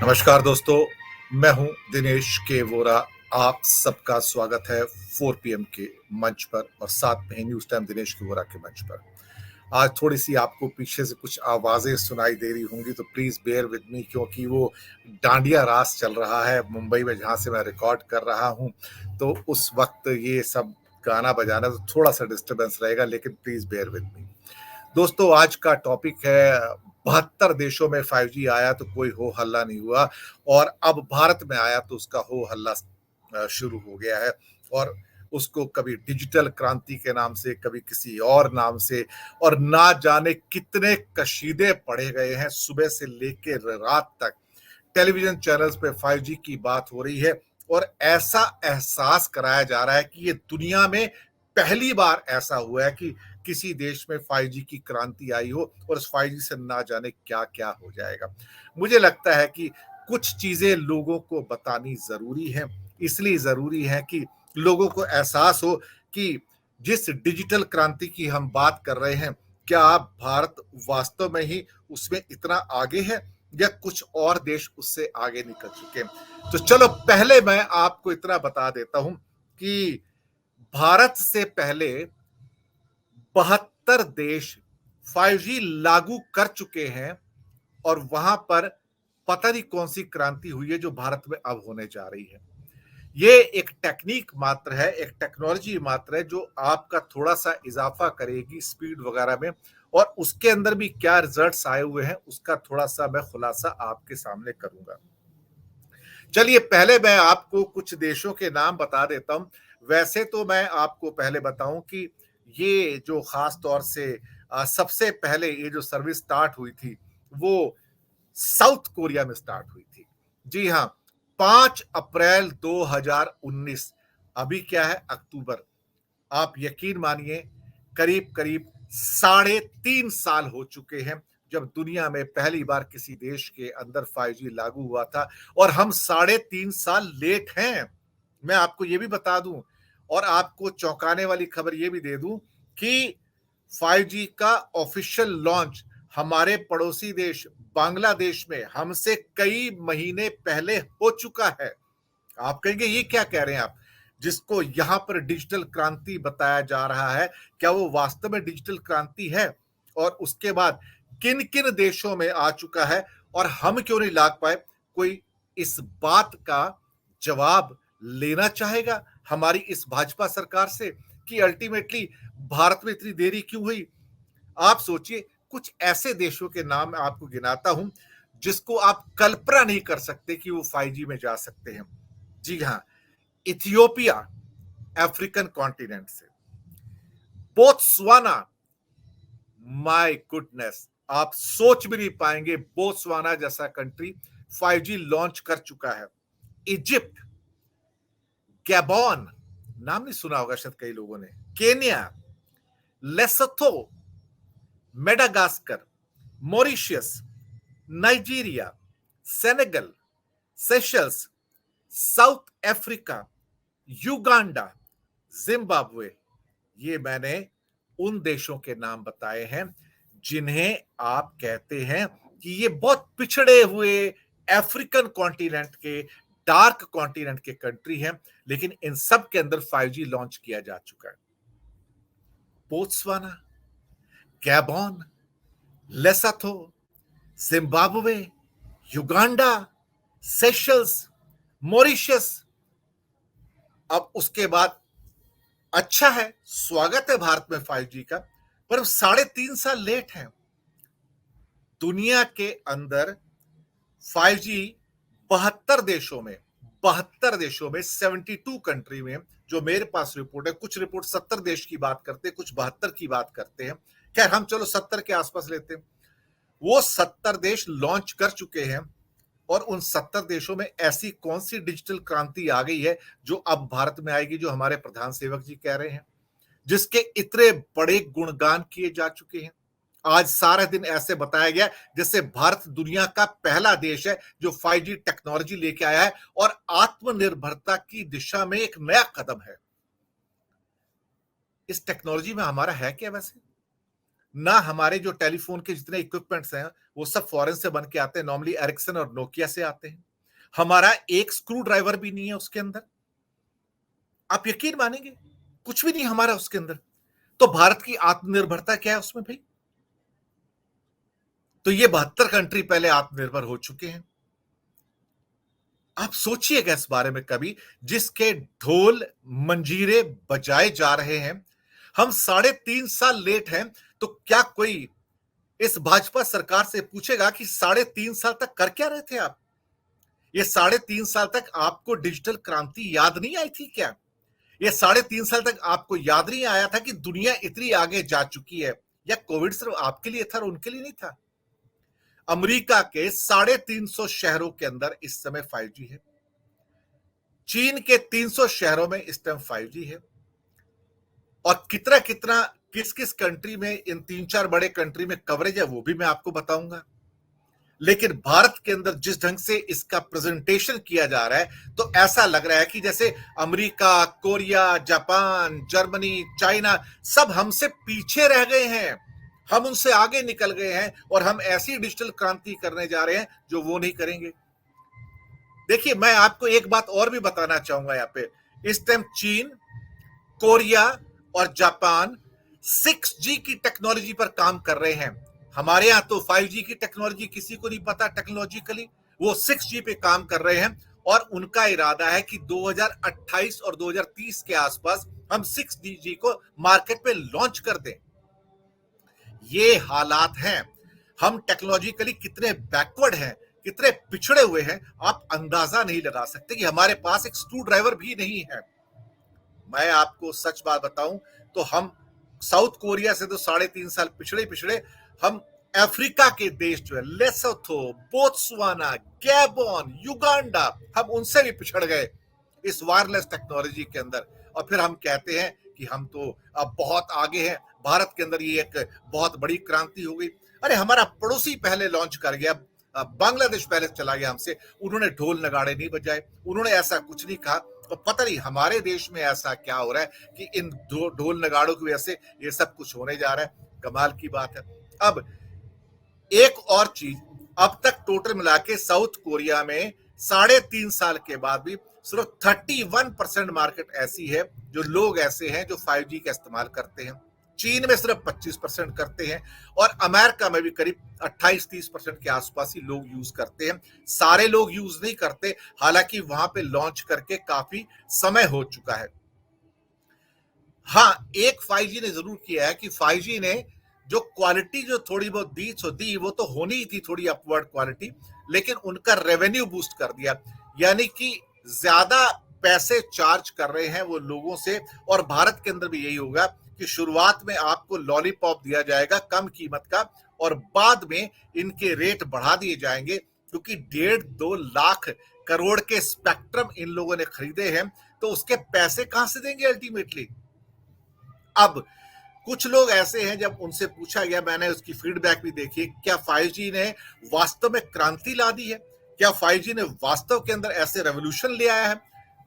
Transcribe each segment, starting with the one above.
नमस्कार दोस्तों, मैं हूं दिनेश के वोरा। आप सबका स्वागत है 4 पीएम के मंच पर और साथ में ही न्यूज टाइम दिनेश के वोरा के मंच पर। आज थोड़ी सी आपको पीछे से कुछ आवाजें सुनाई दे रही होंगी, तो प्लीज बेयर विद मी, क्योंकि वो डांडिया रास चल रहा है मुंबई में, जहां से मैं रिकॉर्ड कर रहा हूं। तो उस वक्त ये सब गाना बजाना तो थोड़ा सा डिस्टरबेंस रहेगा, लेकिन प्लीज बेयर विद मी। दोस्तों, आज का टॉपिक है 72 देशों में 5G आया तो कोई हो हल्ला नहीं हुआ, और अब भारत में आया तो उसका हो हल्ला शुरू हो गया है। और उसको कभी डिजिटल क्रांति के नाम से, कभी किसी और नाम से, और ना जाने कितने कशीदे पढ़े गए हैं। सुबह से लेकर रात तक टेलीविजन चैनल्स पे 5G की बात हो रही है, और ऐसा एहसास कराया जा रहा है कि ये दुनिया में पहली बार ऐसा हुआ है कि किसी देश में 5G की क्रांति आई हो, और उस 5G से ना जाने क्या क्या हो जाएगा। मुझे लगता है कि कुछ चीजें लोगों को बतानी जरूरी है, इसलिए जरूरी है कि लोगों को एहसास हो कि जिस डिजिटल क्रांति की हम बात कर रहे हैं, क्या भारत वास्तव में ही उसमें इतना आगे है, या कुछ और देश उससे आगे निकल चुके हैं। तो चलो, पहले मैं आपको इतना बता देता हूं कि भारत से पहले 72 देश 5G लागू कर चुके हैं, और वहां पर पता नहीं कौन सी क्रांति हुई है जो भारत में अब होने जा रही है। ये एक टेक्निक मात्र है, एक टेक्नोलॉजी मात्र है, जो आपका थोड़ा सा इजाफा करेगी स्पीड वगैरह में, और उसके अंदर भी क्या रिजल्ट्स आए हुए हैं उसका थोड़ा सा मैं खुलासा आपके सामने करूंगा। चलिए, पहले मैं आपको कुछ देशों के नाम बता देता हूं। वैसे तो मैं आपको पहले बताऊं कि ये जो खास तौर से सबसे पहले ये जो सर्विस स्टार्ट हुई थी, वो साउथ कोरिया में स्टार्ट हुई थी। जी हाँ, 5 अप्रैल 2019। अभी क्या है, अक्टूबर। आप यकीन मानिए, करीब करीब 3.5 साल हो चुके हैं जब दुनिया में पहली बार किसी देश के अंदर 5G लागू हुआ था, और हम 3.5 साल लेट हैं। मैं आपको ये भी बता दूं, और आपको चौंकाने वाली खबर ये भी दे दूं कि 5G का ऑफिशियल लॉन्च हमारे पड़ोसी देश बांग्लादेश में हमसे कई महीने पहले हो चुका है। आप कहेंगे ये क्या कह रहे हैं आप, जिसको यहां पर डिजिटल क्रांति बताया जा रहा है, क्या वो वास्तव में डिजिटल क्रांति है? और उसके बाद किन किन देशों में आ चुका है, और हम क्यों नहीं लाग पाए? कोई इस बात का जवाब लेना चाहेगा हमारी इस भाजपा सरकार से, कि अल्टीमेटली भारत में इतनी देरी क्यों हुई? आप सोचिए, कुछ ऐसे देशों के नाम आपको गिनाता हूं जिसको आप कल्पना नहीं कर सकते कि वो 5G में जा सकते हैं। जी हाँ, इथियोपिया, अफ्रीकन कॉन्टिनेंट से। बोत्सवाना, माय गुडनेस, आप सोच भी नहीं पाएंगे, बोत्सवाना जैसा कंट्री 5G लॉन्च कर चुका है। इजिप्ट, गैबोन, नाम नहीं सुना होगा शायद कई लोगों ने। Kenya, Lesotho, Madagascar, Mauritius, Nigeria, Senegal, Seychelles, south Africa, Uganda, Zimbabwe. ये मैंने उन देशों के नाम बताए हैं जिन्हें आप कहते हैं कि ये बहुत पिछड़े हुए अफ्रीकन कॉन्टिनेंट के, डार्क कॉन्टिनेंट के कंट्री हैं, लेकिन इन सब के अंदर 5G लॉन्च किया जा चुका है। Botswana, Gabon, Lesotho, Zimbabwe, Uganda, Seychelles, Mauritius. अब उसके बाद, अच्छा है, स्वागत है भारत में 5G का, पर 3.5 साल लेट है। दुनिया के अंदर 5G 72 देशों में 72 कंट्री में, जो मेरे पास रिपोर्ट है, कुछ रिपोर्ट 70 देश की बात करते हैं, कुछ 72 की बात करते हैं। खैर, हम चलो 70 के आसपास लेते हैं। वो 70 देश लॉन्च कर चुके हैं, और उन 70 देशों में ऐसी कौन सी डिजिटल क्रांति आ गई है जो अब भारत में आएगी, जो हमारे प्रधान सेवक जी कह रहे हैं, जिसके इतने बड़े गुणगान किए जा चुके हैं। आज सारा दिन ऐसे बताया गया जैसे भारत दुनिया का पहला देश है जो 5G टेक्नोलॉजी लेके आया है, और आत्मनिर्भरता की दिशा में एक नया कदम है। इस टेक्नोलॉजी में हमारा है क्या वैसे? ना हमारे जो टेलीफोन के जितने इक्विपमेंट्स हैं, वो सब फॉरेन से बन के आते हैं, नॉर्मली एरिक्सन और नोकिया से आते हैं। हमारा एक स्क्रू ड्राइवर भी नहीं है उसके अंदर। आप यकीन मानेंगे, कुछ भी नहीं हमारा उसके अंदर। तो भारत की आत्मनिर्भरता क्या है उसमें भई? तो ये 72 कंट्री पहले आत्मनिर्भर हो चुके हैं। आप सोचिएगा इस बारे में कभी, जिसके ढोल, मंजीरे बजाए जा रहे हैं, हम 3.5 साल लेट हैं, तो क्या कोई इस भाजपा सरकार से पूछेगा कि 3.5 साल तक कर क्या रहे थे आप? ये 3.5 साल तक आपको डिजिटल क्रांति याद नहीं आई थी क्या? ये 3.5 साल तक आपको याद नहीं आया था कि दुनिया इतनी आगे जा चुकी है? या कोविड सिर्फ आपके लिए था और उनके लिए नहीं था? अमेरिका के 350 शहरों के अंदर इस समय 5G है। चीन के 300 शहरों में इस टाइम 5G है। और कितना कितना किस किस कंट्री में, इन 3-4 बड़े कंट्री में कवरेज है, वो भी मैं आपको बताऊंगा। लेकिन भारत के अंदर जिस ढंग से इसका प्रेजेंटेशन किया जा रहा है, तो ऐसा लग रहा है कि जैसे America, Korea, Japan, Germany, China सब हमसे पीछे रह गए हैं। हम उनसे आगे निकल गए हैं और हम ऐसी डिजिटल क्रांति करने जा रहे हैं जो वो नहीं करेंगे। देखिए, मैं आपको एक बात और भी बताना चाहूंगा यहाँ पे। इस टाइम चीन, कोरिया और जापान 6G की टेक्नोलॉजी पर काम कर रहे हैं। हमारे यहां तो 5G की टेक्नोलॉजी किसी को नहीं पता टेक्नोलॉजिकली। वो 6G पे काम कर रहे हैं और उनका इरादा है कि 2028 और 2030 के आसपास हम 6G को मार्केट में लॉन्च कर दें। ये हालात हैं। हम टेक्नोलॉजिकली कितने बैकवर्ड हैं, कितने पिछड़े हुए हैं, आप अंदाजा नहीं लगा सकते कि हमारे पास एक स्क्रू ड्राइवर भी नहीं है। मैं आपको सच बात बताऊं तो हम साउथ कोरिया से तो 3.5 साल पिछड़े पिछड़े, हम अफ्रीका के देश जो है, लेसोथो, बोत्सवाना, गैबोन, युगांडा, हम उनसे भी पिछड़ गए इस वायरलेस टेक्नोलॉजी के अंदर। और फिर हम कहते हैं कि हम तो अब बहुत आगे हैं, भारत के अंदर ये एक बहुत बड़ी क्रांति हो गई। अरे हमारा पड़ोसी पहले लॉन्च कर गया, बांग्लादेश पहले चला गया हमसे। उन्होंने ढोल नगाड़े नहीं बजाए, उन्होंने ऐसा कुछ नहीं कहा। तो पता नहीं हमारे देश में ऐसा क्या हो रहा है कि इन ढोल नगाड़ों की वजह से ये सब कुछ होने जा रहा है। कमाल की बात है। अब एक और चीज, अब तक टोटल मिला के साउथ कोरिया में 3.5 साल के बाद भी सिर्फ 31% मार्केट ऐसी है, जो लोग ऐसे हैं जो 5G का इस्तेमाल करते हैं। चीन में सिर्फ 25% करते हैं और अमेरिका में भी करीब 28-30% के आसपास ही लोग यूज करते हैं। सारे लोग यूज नहीं करते, हालांकि वहां पे लॉन्च करके काफी समय हो चुका है। हाँ, एक 5G ने जरूर किया है कि 5G ने जो क्वालिटी जो थोड़ी बहुत दी वो तो होनी ही थी, थोड़ी अपवर्ड क्वालिटी, लेकिन उनका रेवेन्यू बूस्ट कर दिया। यानी कि ज्यादा पैसे चार्ज कर रहे हैं वो लोगों से। और भारत के अंदर भी यही होगा कि शुरुआत में आपको लॉलीपॉप दिया जाएगा कम कीमत का, और बाद में इनके रेट बढ़ा दिए जाएंगे, क्योंकि 1.5-2 लाख करोड़ के स्पेक्ट्रम इन लोगों ने खरीदे हैं। तो उसके पैसे कहां से देंगे अल्टीमेटली? अब कुछ लोग ऐसे हैं, जब उनसे पूछा गया, मैंने उसकी फीडबैक भी देखी, क्या 5G ने वास्तव में क्रांति ला दी है, क्या 5G ने वास्तव के अंदर ऐसे रेवोल्यूशन ले आया है?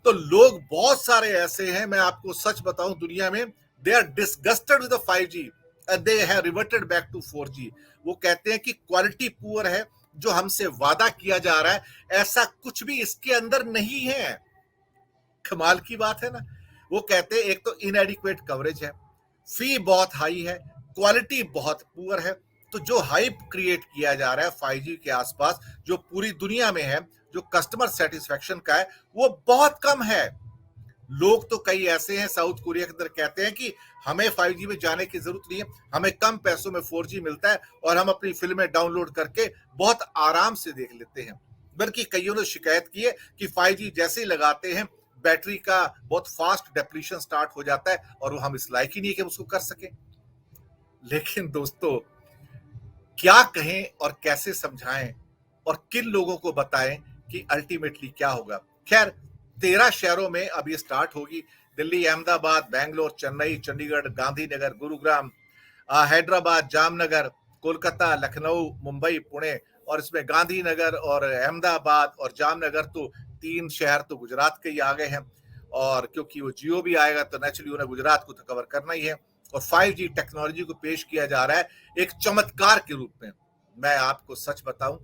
तो लोग बहुत सारे ऐसे हैं, मैं आपको सच बताऊं, दुनिया में they are disgusted with 5G, they have reverted back to 4G। वो कहते हैं कि क्वालिटी पुअर है, जो हमसे वादा किया जा रहा है ऐसा कुछ भी इसके अंदर नहीं है। कमाल की बात है ना। वो कहते हैं एक तो इनएडिक्वेट कवरेज है, फी बहुत हाई है, क्वालिटी बहुत पुअर है। तो जो हाइप क्रिएट किया जा रहा है 5G के आसपास, जो पूरी दुनिया में है, जो कस्टमर सेटिस्फेक्शन का है, वो बहुत कम है। लोग तो कई ऐसे हैं साउथ कोरिया के अंदर कहते हैं कि हमें 5G में जाने की जरूरत नहीं है, हमें कम पैसों में 4G मिलता है और हम अपनी फिल्में डाउनलोड करके बहुत आराम से देख लेते हैं। बल्कि कईयों ने शिकायत की है कि 5G जैसे ही लगाते हैं, बैटरी का बहुत फास्ट डेप्लीशन स्टार्ट हो जाता है और वो हम इस लायक ही नहीं है कि हम उसको कर सकें। लेकिन दोस्तों, क्या कहें और कैसे समझाएं और किन लोगों को बताएं कि अल्टीमेटली क्या होगा? खैर, 13 शहरों में अब ये स्टार्ट होगी। दिल्ली, अहमदाबाद, बैंगलोर, चेन्नई, चंडीगढ़, गांधीनगर, गुरुग्राम, हैदराबाद, जामनगर, कोलकाता, लखनऊ, मुंबई, पुणे। और इसमें गांधीनगर और अहमदाबाद और जामनगर, तो 3 शहर तो गुजरात के ही आ गए हैं। और क्योंकि वो जियो भी आएगा, तो नेचुरली उन्हें गुजरात को तो कवर करना ही है। और 5G टेक्नोलॉजी को पेश किया जा रहा है एक चमत्कार के रूप में। मैं आपको सच बताऊं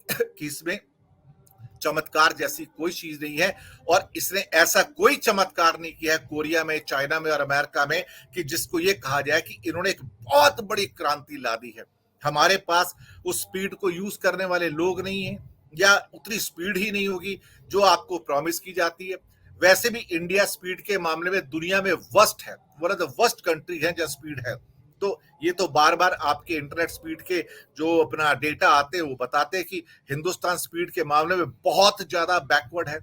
कि इसमें चमत्कार जैसी कोई चीज नहीं है, और इसने ऐसा कोई चमत्कार नहीं किया है कोरिया में, चाइना में और अमेरिका में कि जिसको ये कहा जाए कि इन्होंने एक बहुत बड़ी क्रांति ला दी है। हमारे पास उस स्पीड को यूज करने वाले लोग नहीं है, या उतनी स्पीड ही नहीं होगी जो आपको प्रॉमिस की जाती है। वैसे भी इंडिया स्पीड के मामले में दुनिया में वर्स्ट है, one of the worst country है जहां स्पीड है। तो ये तो बार बार आपके इंटरनेट स्पीड के जो अपना डेटा आते हैं वो बताते हैं कि हिंदुस्तान स्पीड के मामले में बहुत ज्यादा बैकवर्ड है।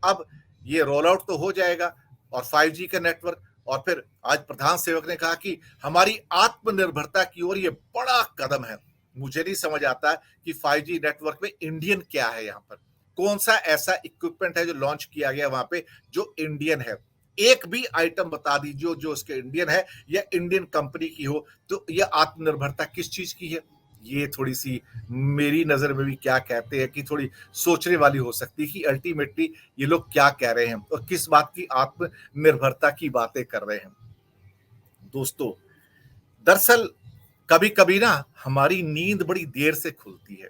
अब ये रोल आउट तो हो जाएगा और 5G का नेटवर्क, और फिर आज प्रधान सेवक ने कहा कि हमारी आत्मनिर्भरता की ओर ये बड़ा कदम है। मुझे नहीं समझ आता कि 5G नेटवर्क में इंडियन क्या है, यहाँ पर कौन सा ऐसा इक्विपमेंट है जो लॉन्च किया गया वहां पे जो इंडियन है। एक भी आइटम बता दीजिए जो उसके इंडियन है या इंडियन कंपनी की हो, तो यह आत्मनिर्भरता किस चीज की है। ये थोड़ी सी मेरी नजर में भी क्या कहते हैं कि थोड़ी सोचने वाली हो सकती है कि अल्टीमेटली ये लोग क्या कह रहे हैं और किस बात की आत्मनिर्भरता की बातें कर रहे हैं। दोस्तों, दरअसल कभी कभी ना हमारी नींद बड़ी देर से खुलती है,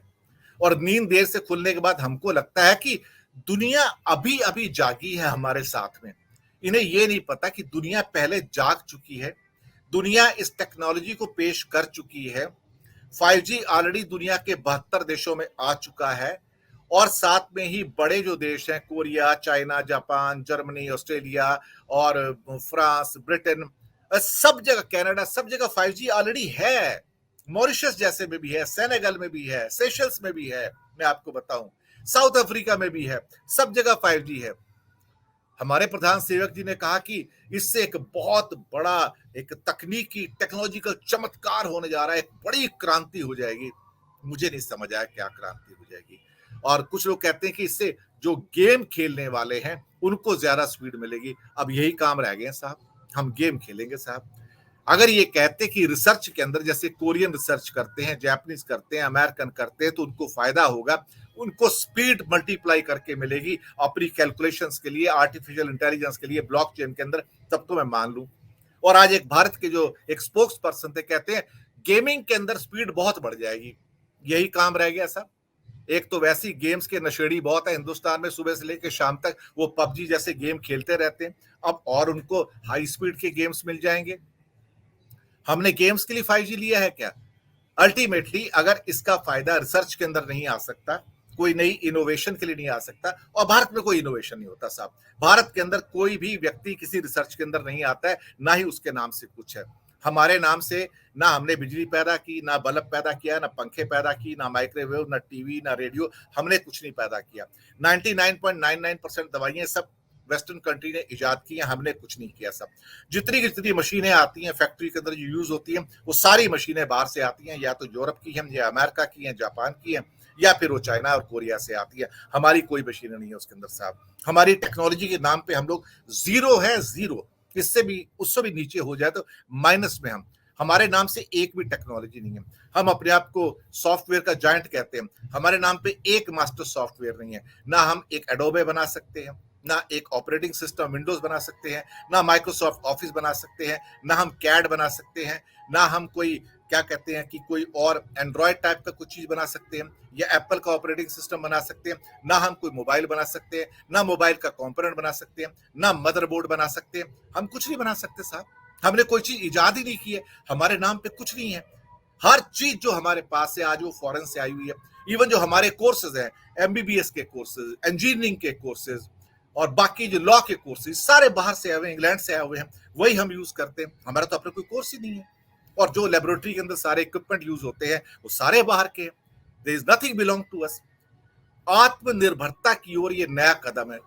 और नींद देर से खुलने के बाद हमको लगता है कि दुनिया अभी अभी जागी है हमारे साथ में। इन्हें यह नहीं पता कि दुनिया पहले जाग चुकी है, दुनिया इस टेक्नोलॉजी को पेश कर चुकी है। 5G ऑलरेडी दुनिया के 72 देशों में आ चुका है, और साथ में ही बड़े जो देश हैं Korea, China, Japan, Germany, Australia और फ्रांस, ब्रिटेन, सब जगह, कनाडा, सब जगह 5G ऑलरेडी है। मॉरिशस जैसे में भी है, सेनेगल में भी है, सेशल्स में भी है, मैं आपको बताऊं साउथ अफ्रीका में भी है, सब जगह 5G है। हमारे प्रधान सेवक जी ने कहा कि इससे एक बहुत बड़ा एक तकनीकी टेक्नोलॉजिकल चमत्कार होने जा रहा है, एक बड़ी क्रांति हो जाएगी। मुझे नहीं समझ आया क्या क्रांति हो जाएगी। और कुछ लोग कहते हैं कि इससे जो गेम खेलने वाले हैं उनको ज्यादा स्पीड मिलेगी। अब यही काम रह गए साहब, हम गेम खेलेंगे साहब। अगर ये कहते कि रिसर्च के अंदर जैसे कोरियन रिसर्च करते हैं, जापानीज करते हैं, अमेरिकन करते हैं, तो उनको फायदा होगा, उनको स्पीड मल्टीप्लाई करके मिलेगी अपनी कैलकुलेशंस के लिए, आर्टिफिशियल इंटेलिजेंस के लिए, ब्लॉकचेन के अंदर, तब तो मैं मान लूं। और आज एक भारत के जो एक स्पोक्स पर्सन थे कहते हैं गेमिंग के अंदर स्पीड बहुत बढ़ जाएगी। यही काम रह गया साहब। एक तो वैसी गेम्स के नशेड़ी बहुत है हिंदुस्तान में, सुबह से लेकर शाम तक वो पबजी जैसे गेम खेलते रहते हैं, अब और उनको हाई स्पीड के गेम्स मिल जाएंगे। हमने गेम्स के लिए 5G लिया है क्या? अल्टीमेटली अगर इसका फायदा रिसर्च के अंदर नहीं आ सकता, कोई नई इनोवेशन के लिए नहीं आ सकता, और भारत में कोई इनोवेशन नहीं होता साहब। भारत के अंदर कोई भी व्यक्ति किसी रिसर्च के अंदर नहीं आता है, ना ही उसके नाम से कुछ है। हमारे नाम से ना हमने बिजली पैदा की, ना बल्ब पैदा किया, ना पंखे पैदा की, ना माइक्रोवेव, ना टीवी, ना रेडियो, हमने कुछ नहीं पैदा किया। 99.99% दवाइयां सब वेस्टर्न कंट्री ने इजाद की है, हमने कुछ नहीं किया। सब जितनी मशीनें आती हैं फैक्ट्री के अंदर जो यूज होती हैं, वो सारी मशीनें बाहर से आती हैं, या तो यूरोप की हैं, या अमेरिका की हैं, जापान की हैं, या फिर वो चाइना और कोरिया से आती है। हमारी कोई मशीनें नहीं है उसके अंदर साहब। हमारी टेक्नोलॉजी के नाम पे हम लोग जीरो है, जीरो। इससे भी उससे भी नीचे हो जाए तो माइनस में हम, हमारे नाम से एक भी टेक्नोलॉजी नहीं है। हम अपने आप को सॉफ्टवेयर का जायंट कहते हैं, हमारे नाम पे एक मास्टर सॉफ्टवेयर नहीं है। ना हम एक एडोबे बना सकते हैं, ना एक ऑपरेटिंग सिस्टम विंडोज बना सकते हैं, ना माइक्रोसॉफ्ट ऑफिस बना सकते हैं, ना हम कैड बना सकते हैं, ना हम कोई क्या कहते हैं कि कोई और एंड्रॉयड टाइप का कुछ चीज बना सकते हैं, या एप्पल का ऑपरेटिंग सिस्टम बना सकते हैं, ना हम कोई मोबाइल बना सकते हैं, ना मोबाइल का कंपोनेंट बना सकते हैं, ना मदरबोर्ड बना सकते हैं। हम कुछ नहीं बना सकते साहब। हमने कोई चीज इजाद ही नहीं की है, हमारे नाम पे कुछ नहीं है। हर चीज जो हमारे पास है आज वो फॉरेन से आई हुई है। इवन जो हमारे कोर्सेज हैं, एमबीबीएस के कोर्सेज, इंजीनियरिंग के कोर्सेज और बाकी जो लॉ के कोर्सेज, सारे बाहर से आए हुए, इंग्लैंड से आए हुए हैं, वही हम यूज करते हैं। हमारा तो अपना कोई कोर्स ही नहीं है। और जो लेबोरेटरी के अंदर सारे इक्विपमेंट यूज होते हैं वो सारे बाहर के हैं। There is nothing belong to us. आत्मनिर्भरता की ओर ये नया कदम है।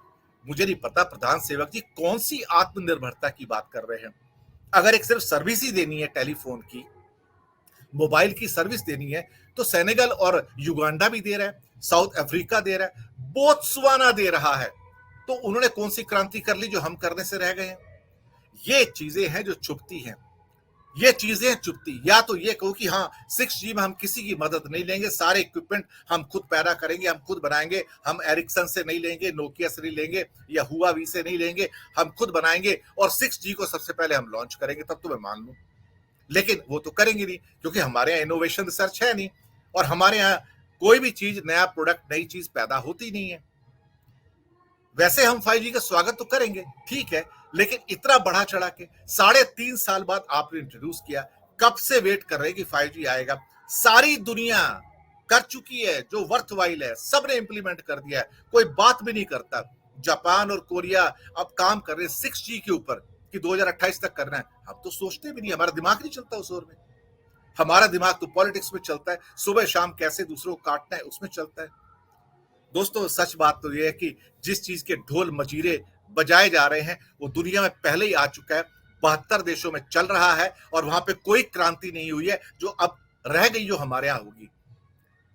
मुझे नहीं पता प्रधान सेवक जी कौन सी आत्मनिर्भरता की बात कर रहे हैं। अगर एक सिर्फ सर्विस ही देनी है, टेलीफोन की, मोबाइल की सर्विस देनी है, तो सेनेगल और युगांडा भी दे रहा है, साउथ अफ्रीका दे रहा है, बोत्सवाना दे रहा है। तो उन्होंने कौन सी क्रांति कर ली जो हम करने से रह गए हैं? ये चीजें हैं जो चुभती हैं, ये चीजें चुभती। या तो ये कहो कि हाँ 6G में हम किसी की मदद नहीं लेंगे, सारे इक्विपमेंट हम खुद पैदा करेंगे, हम खुद बनाएंगे, हम एरिक्सन से नहीं लेंगे, नोकिया से नहीं लेंगे, या हुआवी से नहीं लेंगे, हम खुद बनाएंगे और 6G को सबसे पहले हम लॉन्च करेंगे, तब तो मैं मान लूं। लेकिन वो तो करेंगे नहीं क्योंकि हमारे यहाँ इनोवेशन रिसर्च है नहीं और हमारे यहाँ कोई भी चीज, नया प्रोडक्ट, नई चीज पैदा होती नहीं है। वैसे हम 5G का स्वागत तो करेंगे, ठीक है, लेकिन इतना बढ़ा चढ़ा के 3.5 साल बाद आपने इंट्रोड्यूस किया, कब से वेट कर रहे हैं कि 5G आएगा। सारी दुनिया कर चुकी है, जो वर्थवाइल है सबने इंप्लीमेंट कर दिया है, कोई बात भी नहीं करता। जापान और कोरिया अब काम कर रहे हैं 6G के ऊपर कि 2028 तक करना है। हम तो सोचते भी नहीं, हमारा दिमाग नहीं चलता उस ओर में। हमारा दिमाग तो पॉलिटिक्स में चलता है, सुबह शाम कैसे दूसरों को काटना है उसमें चलता है। दोस्तों सच बात तो यह है कि जिस चीज के ढोल मजीरे बजाए जा रहे हैं वो दुनिया में पहले ही आ चुका है, 72 देशों में चल रहा है और वहां पे कोई क्रांति नहीं हुई है जो अब रह गई, जो हमारे यहां होगी।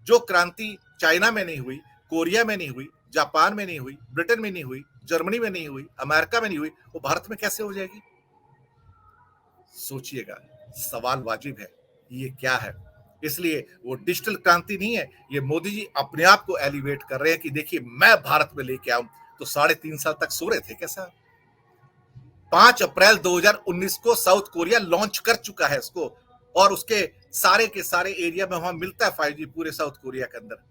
जो क्रांति चाइना में नहीं हुई, कोरिया में नहीं हुई, जापान में नहीं हुई, ब्रिटेन में नहीं हुई, जर्मनी में नहीं हुई, अमेरिका में नहीं हुई, वो भारत में कैसे हो जाएगी? सोचिएगा, सवाल वाजिब है, ये क्या है? इसलिए वो डिजिटल क्रांति नहीं है, ये मोदी जी अपने आप को एलिवेट कर रहे हैं कि देखिए मैं भारत में लेके आऊं। तो 3.5 साल तक सो रहे थे कैसा? 5 अप्रैल 2019 को साउथ कोरिया लॉन्च कर चुका है इसको और उसके सारे के सारे एरिया में वहां मिलता है 5G पूरे साउथ कोरिया के अंदर।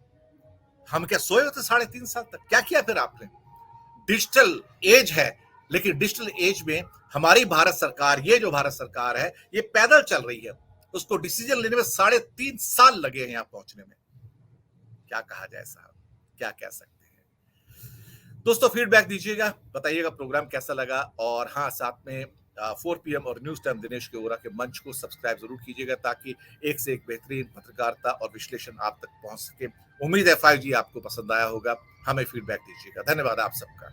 हम क्या सोए होते 3.5 साल तक? क्या किया फिर आपने? डिजिटल एज है, लेकिन डिजिटल एज में हमारी भारत सरकार, ये जो भारत सरकार है, ये पैदल चल रही है। उसको डिसीजन लेने में 3.5 साल लगे हैं यहाँ पहुंचने में। क्या कहा जाए साहब, क्या कह सकते हैं? दोस्तों फीडबैक दीजिएगा, बताइएगा प्रोग्राम कैसा लगा और हाँ, साथ में 4 PM और न्यूज टाइम दिनेश के ओरा के मंच को सब्सक्राइब जरूर कीजिएगा ताकि एक से एक बेहतरीन पत्रकारिता और विश्लेषण आप तक पहुंच सके। उम्मीद है 5G आपको पसंद आया होगा। हमें फीडबैक दीजिएगा। धन्यवाद आप सबका।